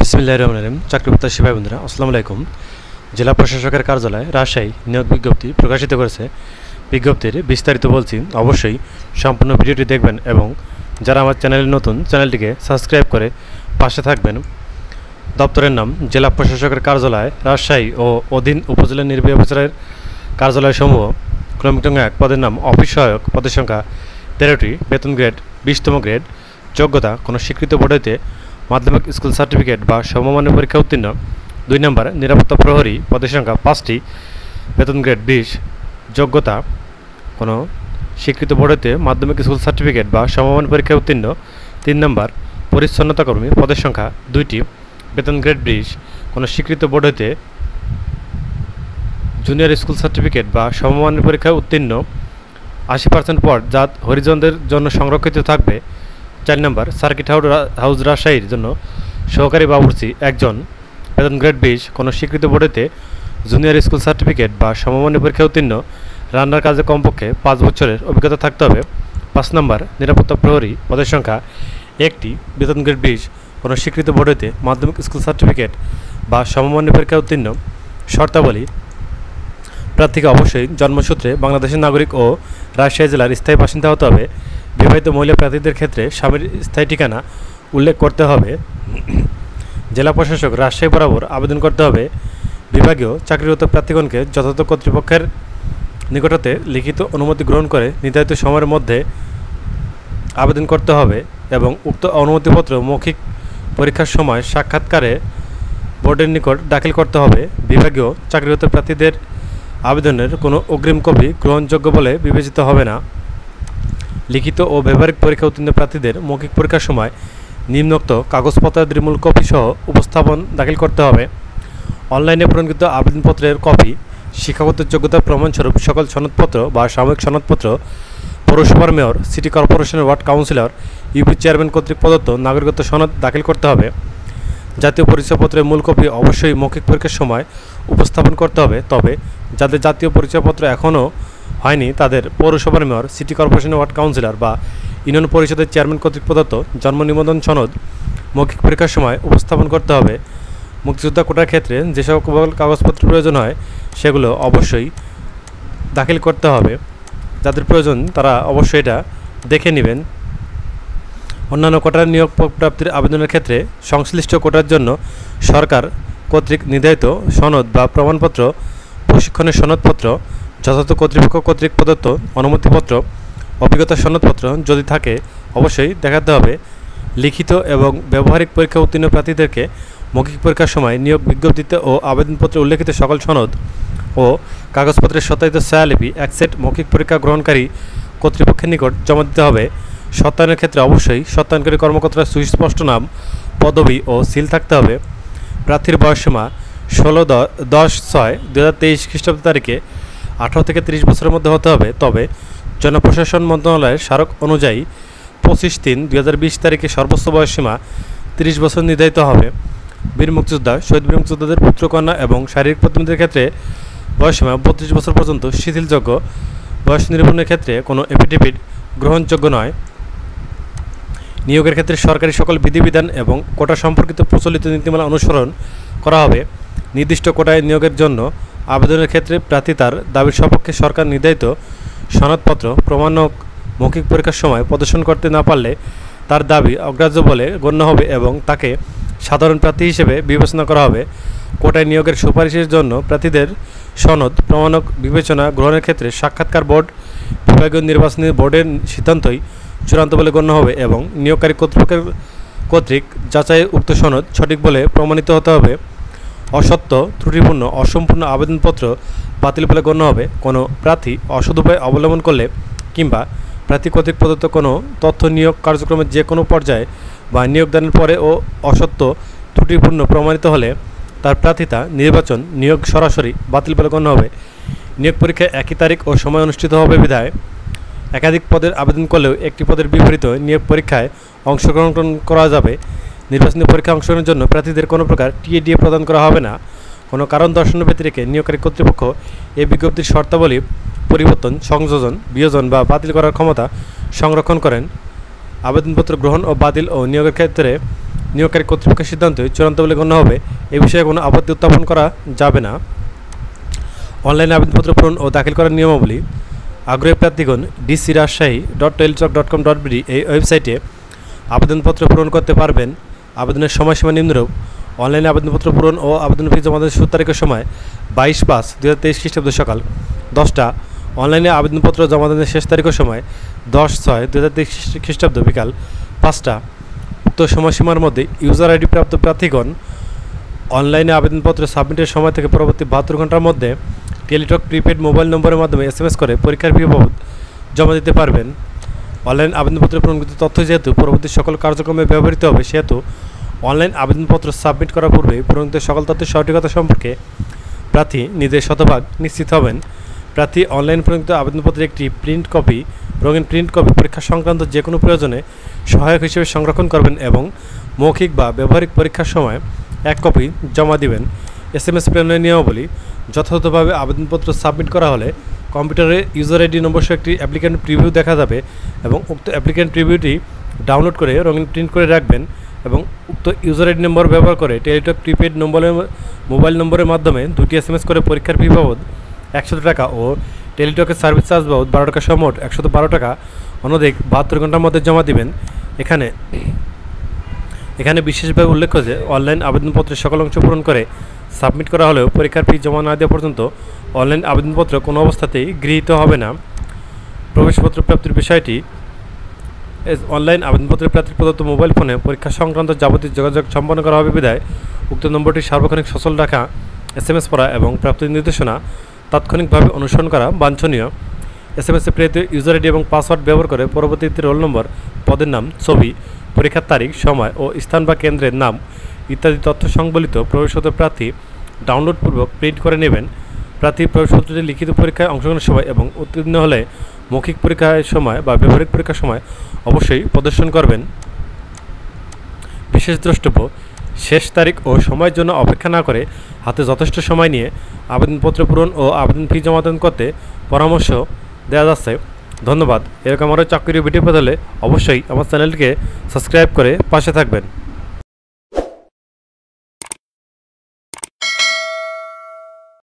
বিসমিল্লাহির রহমানির রহিম। চাকরি প্রত্যাশী ভাই বন্ধুরা, আসসালামু আলাইকুম। জেলা প্রশাসকের কার্যালয় রাজশাহী নিয়োগ বিজ্ঞপ্তি প্রকাশিত করেছে। বিজ্ঞপ্তির বিস্তারিত বলছি, অবশ্যই সম্পূর্ণ ভিডিওটি দেখবেন এবং যারা আমার চ্যানেলে নতুন, চ্যানেলটিকে সাবস্ক্রাইব করে পাশে থাকবেন। দপ্তরের নাম জেলা প্রশাসকের কার্যালয় রাজশাহী ও অধীন উপজেলা নির্বাহী অফিসারের কার্যালয়সমূহ। ক্রমিক নং 1 পদের নাম অফিস সহায়ক, পদের সংখ্যা 13টি, বেতন গ্রেড 20তম গ্রেড, যোগ্যতা কোনো স্বীকৃত বোর্ড হইতে মাধ্যমিক স্কুল সার্টিফিকেট বা সমমানের পরীক্ষা উত্তীর্ণ। 2 নম্বর নিরাপত্তা প্রহরী, পদের সংখ্যা 5টি, বেতন গ্রেড 20, যোগ্যতা কোনো স্বীকৃত বোর্ড হইতে মাধ্যমিক স্কুল সার্টিফিকেট বা সমমানের পরীক্ষা উত্তীর্ণ। 3 নম্বর পরিচ্ছন্নতা কর্মী, পদের সংখ্যা 2টি, বেতন গ্রেড 20, কোনো স্বীকৃত বোর্ড হইতে জুনিয়র স্কুল সার্টিফিকেট বা সমমানের পরীক্ষা উত্তীর্ণ। 80% পদ জাত হরিজনদের জন্য সংরক্ষিত থাকবে। 4 নম্বর সার্কিট হাউস রাজশাহীর জন্য সহকারী বাবুর্চি 1 জন, বেতন গ্রেড 20, কোনো স্বীকৃত বোর্ডেতে জুনিয়র স্কুল সার্টিফিকেট বা সমমানের পরীক্ষা উত্তীর্ণ। রান্নার কাজে কমপক্ষে 5 বছরের অভিজ্ঞতা থাকতে হবে। 5 নম্বর নিরাপত্তা প্রহরী, পদের সংখ্যা 1টি, বেতন গ্রেড 20, কোনো স্বীকৃত বোর্ডেতে মাধ্যমিক স্কুল সার্টিফিকেট বা সমমানের পরীক্ষা উত্তীর্ণ। শর্তাবলী: প্রার্থীকে অবশ্যই জন্মসূত্রে বাংলাদেশের নাগরিক ও রাজশাহী জেলার স্থায়ী বাসিন্দা হতে হবে। বিবাহিত মহিলা প্রার্থীদের ক্ষেত্রে স্বামীর স্থায়ী ঠিকানা উল্লেখ করতে হবে। জেলা প্রশাসক রাজশাহী বরাবর আবেদন করতে হবে। বিভাগীয় চাকরিরত প্রার্থীগণকে যথাযথ কর্তৃপক্ষের নিকট হতে লিখিত অনুমতি গ্রহণ করে নির্ধারিত সময়ের মধ্যে আবেদন করতে হবে এবং উক্ত অনুমতিপত্র মৌখিক পরীক্ষার সময় সাক্ষাৎকারে বোর্ডের নিকট দাখিল করতে হবে। বিভাগীয় চাকরিরত প্রার্থীদের আবেদনের কোনো অগ্রিম কপি গ্রহণযোগ্য বলে বিবেচিত হবে না। লিখিত ও ব্যবহারিক পরীক্ষা উত্তীর্ণ প্রার্থীদের মৌখিক পরীক্ষার সময় নিম্নোক্ত কাগজপত্রাদির মূল কপি সহ উপস্থাপন দাখিল করতে হবে। অনলাইনে পূরণকৃত আবেদনপত্রের কপি, শিক্ষাগত যোগ্যতা প্রমাণস্বরূপ সকল সনদপত্র বা সাময়িক সনদপত্র, পৌরসভার মেয়র, সিটি কর্পোরেশনের ওয়ার্ড কাউন্সিলর, ইউপি চেয়ারম্যান কর্তৃক প্রদত্ত নাগরিকত্ব সনদ দাখিল করতে হবে। জাতীয় পরিচয়পত্রের মূল কপি অবশ্যই মৌখিক পরীক্ষার সময় উপস্থাপন করতে হবে। তবে যাদের জাতীয় পরিচয়পত্র এখনও হয়নি তাদের পৌরসভার মেয়র, সিটি কর্পোরেশনের ওয়ার্ড কাউন্সিলর বা ইউনিয়ন পরিষদের চেয়ারম্যান কর্তৃক প্রদত্ত জন্ম নিবন্ধন সনদ মৌখিক পরীক্ষার সময় উপস্থাপন করতে হবে। মুক্তিযোদ্ধা কোটার ক্ষেত্রে যে সকল কাগজপত্র প্রয়োজন হয় সেগুলো অবশ্যই দাখিল করতে হবে। যাদের প্রয়োজন তারা অবশ্যই এটা দেখে নেবেন। অন্যান্য কোটার নিয়োগ প্রাপ্তির আবেদনের ক্ষেত্রে সংশ্লিষ্ট কোটার জন্য সরকার কর্তৃক নির্ধারিত সনদ বা প্রমাণপত্র, প্রশিক্ষণের সনদপত্র, যথাযথ কর্তৃপক্ষ কর্তৃক প্রদত্ত অনুমতিপত্র, অভিজ্ঞতার সনদপত্র যদি থাকে অবশ্যই দেখাতে হবে। লিখিত এবং ব্যবহারিক পরীক্ষা উত্তীর্ণ প্রার্থীদেরকে মৌখিক পরীক্ষার সময় নিয়োগ বিজ্ঞপ্তিতে ও আবেদনপত্রে উল্লেখিত সকল সনদ ও কাগজপত্রের সত্যায়িত ছায়ালিপি 1 সেট মৌখিক পরীক্ষা গ্রহণকারী কর্তৃপক্ষের নিকট জমা দিতে হবে। সত্যায়নের ক্ষেত্রে অবশ্যই সত্যায়নকারী কর্মকর্তার সুস্পষ্ট নাম, পদবি ও সিল থাকতে হবে। প্রার্থীর বয়সসীমা 16/10/6/2023 খ্রিস্টাব্দ তারিখে 18 থেকে 30 বছরের মধ্যে হতে হবে। তবে জনপ্রশাসন মন্ত্রণালয়ের স্মারক অনুযায়ী 25/3/2020 তারিখে সর্বোচ্চ বয়সসীমা 30 বছর নির্ধারিত হবে। বীর মুক্তিযোদ্ধা, শহীদ বীর মুক্তিযোদ্ধাদের পুত্রকন্যা এবং শারীরিক প্রতিনিধিদের ক্ষেত্রে বয়সসীমা 32 বছর পর্যন্ত শিথিলযোগ্য। বয়স নিরূপণের ক্ষেত্রে কোনো এফিডেভিট গ্রহণযোগ্য নয়। নিয়োগের ক্ষেত্রে সরকারি সকল বিধিবিধান এবং কোটা সম্পর্কিত প্রচলিত নীতিমালা অনুসরণ করা হবে। নির্দিষ্ট কোটায় নিয়োগের জন্য আবেদনের ক্ষেত্রে প্রার্থী তার দাবির সপক্ষে সরকার নির্ধারিত সনদপত্র প্রমাণক মৌখিক পরীক্ষার সময় প্রদর্শন করতে না পারলে তার দাবি অগ্রাহ্য বলে গণ্য হবে এবং তাকে সাধারণ প্রার্থী হিসেবে বিবেচনা করা হবে। কোটায় নিয়োগের সুপারিশের জন্য প্রার্থীদের সনদ প্রমাণক বিবেচনা গ্রহণের ক্ষেত্রে সাক্ষাৎকার বোর্ড, বিভাগীয় নির্বাচনী বোর্ডের সিদ্ধান্তই চূড়ান্ত বলে গণ্য হবে এবং নিয়োগকারী কর্তৃপক্ষের কর্তৃক যাচাই উক্ত সনদ সঠিক বলে প্রমাণিত হতে হবে। অসত্য, ত্রুটিপূর্ণ, অসম্পূর্ণ আবেদনপত্র বাতিল বলে গণ্য হবে। কোনো প্রার্থী অসৎ উপায় অবলম্বন করলে কিংবা প্রার্থী কর্তৃক প্রদত্ত কোনো তথ্য নিয়োগ কার্যক্রমের যে কোনো পর্যায়ে বা নিয়োগদানের পরে ও অসত্য, ত্রুটিপূর্ণ প্রমাণিত হলে তার প্রার্থিতা, নির্বাচন, নিয়োগ সরাসরি বাতিল বলে গণ্য হবে। নিয়োগ পরীক্ষায় একই তারিখ ও সময় অনুষ্ঠিত হবে বিধায় একাধিক পদের আবেদন করলেও একটি পদের বিপরীত নিয়োগ পরীক্ষায় অংশগ্রহণ করা যাবে। নির্বাচনী পরীক্ষায় অংশগ্রহণের জন্য প্রার্থীদের কোনো প্রকার টিএডিএ প্রদান করা হবে না। কোনো কারণ দর্শানো ব্যতিরেকে নিয়োগকারী কর্তৃপক্ষ এই বিজ্ঞপ্তির শর্তাবলী পরিবর্তন, সংযোজন, বিয়োজন বা বাতিল করার ক্ষমতা সংরক্ষণ করেন। আবেদনপত্র গ্রহণ ও বাতিল ও নিয়োগের ক্ষেত্রে নিয়োগকারী কর্তৃপক্ষের সিদ্ধান্ত চূড়ান্ত বলে গণ্য হবে। এই বিষয়ে কোনো আপত্তি উত্থাপন করা যাবে না। অনলাইনে আবেদনপত্র পূরণ ও দাখিল করার নিয়মাবলী। আগ্রহী প্রার্থীগণ dcrajshahi.tel.com.bd এই ওয়েবসাইটে আবেদনপত্র পূরণ করতে পারবেন। আবেদনের সময়সীমা নিম্নরূপ। অনলাইনে আবেদনপত্র পূরণ ও আবেদন ফি জমা দেওয়ার শুরু তারিখের সময় 22/5/2023 খ্রিস্টাব্দ সকাল 10টা। অনলাইনে আবেদনপত্র জমা দেওয়ার শেষ তারিখের সময় 10/6/2023 খ্রিস্টাব্দ বিকাল 5টা। উক্ত সময়সীমার মধ্যে ইউজার আইডি প্রাপ্ত প্রার্থীগণ অনলাইনে আবেদনপত্র সাবমিটের সময় থেকে পরবর্তী 72 ঘন্টার মধ্যে টেলিটক প্রিপেড মোবাইল নম্বরের মাধ্যমে SMS করে পরীক্ষার ফি বাবদ জমা দিতে পারবেন। অনলাইন আবেদনপত্র পূরণকৃত তথ্য যেহেতু পরবর্তী সকল কার্যক্রমে ব্যবহৃত হবে, সেহেতু অনলাইন আবেদনপত্র সাবমিট করার পূর্বে পূরণকৃত সকল তথ্যের সঠিকতা সম্পর্কে প্রার্থী নিজে শতভাগ নিশ্চিত হবেন। প্রার্থী অনলাইন পূরণকৃত আবেদনপত্রের একটি রঙিন প্রিন্ট কপি পরীক্ষা সংক্রান্ত যে কোনো প্রয়োজনে সহায়ক হিসেবে সংরক্ষণ করবেন এবং মৌখিক বা ব্যবহারিক পরীক্ষার সময় 1 কপি জমা দিবেন। SMS প্রেরণের নিয়মাবলী। যথাযথভাবে আবেদনপত্র সাবমিট করা হলে কম্পিউটারে ইউজার আইডি নম্বর সহ একটি অ্যাপ্লিক্যান্ট প্রিভিউ দেখা যাবে এবং উক্ত অ্যাপ্লিক্যান্ট প্রিভিউটি ডাউনলোড করে রঙিন প্রিন্ট করে রাখবেন এবং উক্ত ইউজার আইডি নম্বর ব্যবহার করে টেলিটক প্রিপেড মোবাইল নম্বরের মাধ্যমে 2টি SMS করে পরীক্ষার ফি বাবদ 100 টাকা ও টেলিটকের সার্ভিস চার্জ বাবদ 12 টাকা সহ মোট 112 টাকা অনধিক 72 ঘন্টার মধ্যে জমা দিবেন। এখানে বিশেষভাবে উল্লেখ্য যে অনলাইন আবেদনপত্রের সকল অংশ পূরণ করে সাবমিট করা হলেও পরীক্ষার ফি জমা না দেওয়া পর্যন্ত অনলাইন আবেদনপত্র কোনো অবস্থাতেই গৃহীত হবে না। প্রবেশপত্র প্রাপ্তির বিষয়টি। অনলাইন আবেদনপত্রের প্রার্থীর প্রদত্ত মোবাইল ফোনে পরীক্ষা সংক্রান্ত যাবতীয় যোগাযোগ সম্পন্ন করা হবে বিধায় উক্ত নম্বরটি সার্বক্ষণিক সচল রাখা, SMS পড়া এবং প্রাপ্তির নির্দেশনা তাৎক্ষণিকভাবে অনুসরণ করা বাঞ্ছনীয়। SMS-এ প্রেরিত ইউজার আইডি এবং পাসওয়ার্ড ব্যবহার করে পরবর্তীতে রোল নম্বর, পদের নাম, ছবি, পরীক্ষার তারিখ, সময় ও স্থান বা কেন্দ্রের নাম ইত্যাদি তথ্য সংবলিত প্রবেশপত্র প্রার্থী ডাউনলোডপূর্বক প্রিন্ট করে নেবেন। প্রার্থী প্রবেশপত্রটি লিখিত পরীক্ষায় অংশগ্রহণের সময় এবং উত্তীর্ণ হলে মৌখিক পরীক্ষার সময় বা ব্যবহারিক পরীক্ষার সময় অবশ্যই প্রদর্শন করবেন। বিশেষ দ্রষ্টব্য: শেষ তারিখ ও সময়ের জন্য অপেক্ষা না করে হাতে যথেষ্ট সময় নিয়ে আবেদনপত্র পূরণ ও আবেদন ফি জমাদান করতে পরামর্শ দেওয়া যাচ্ছে। ধন্যবাদ। এরকম আরও চাকরির ভিডিও পেতে হলে অবশ্যই আমার চ্যানেলটিকে সাবস্ক্রাইব করে পাশে থাকবেন।